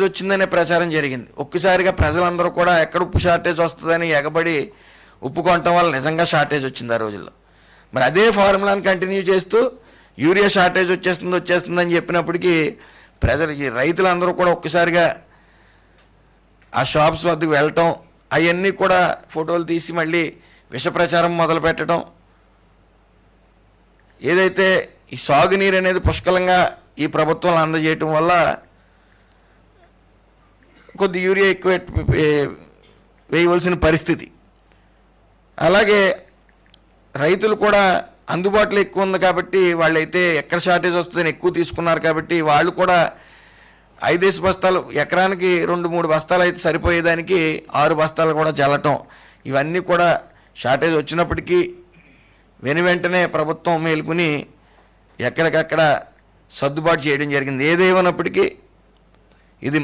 వచ్చిందనే ప్రచారం జరిగింది. ఒక్కసారిగా ప్రజలందరూ కూడా ఎక్కడ ఉప్పు షార్టేజ్ వస్తుందని ఎగబడి ఉప్పు కొనటం వల్ల నిజంగా షార్టేజ్ వచ్చింది ఆ రోజుల్లో. మరి అదే ఫార్ములాని కంటిన్యూ చేస్తూ యూరియా షార్టేజ్ వచ్చేస్తుందని చెప్పినప్పటికీ ప్రజలకి రైతులందరూ కూడా ఒక్కసారిగా ఆ షాప్స్ వద్దకు వెళ్ళటం, అవన్నీ కూడా ఫోటోలు తీసి మళ్ళీ విష ప్రచారం మొదలు పెట్టడం. ఏదైతే ఈ సాగునీరు అనేది పుష్కలంగా ఈ ప్రభుత్వంలో అందజేయటం వల్ల కొద్ది యూరియా ఎక్కువ వేయవలసిన పరిస్థితి. అలాగే రైతులు కూడా అందుబాటులో ఎక్కువ ఉంది కాబట్టి వాళ్ళైతే ఎక్కడ షార్టేజ్ వస్తుందని ఎక్కువ తీసుకున్నారు కాబట్టి వాళ్ళు కూడా 5 బస్తాలు ఎకరానికి 2-3 బస్తాలు అయితే సరిపోయేదానికి 6 బస్తాలు కూడా చల్లటం, ఇవన్నీ కూడా షార్టేజ్ వచ్చినప్పటికీ వెంటనే ప్రభుత్వం మేలుకుని ఎక్కడికక్కడ సర్దుబాటు చేయడం జరిగింది. ఏదేమన్నప్పటికీ ఇది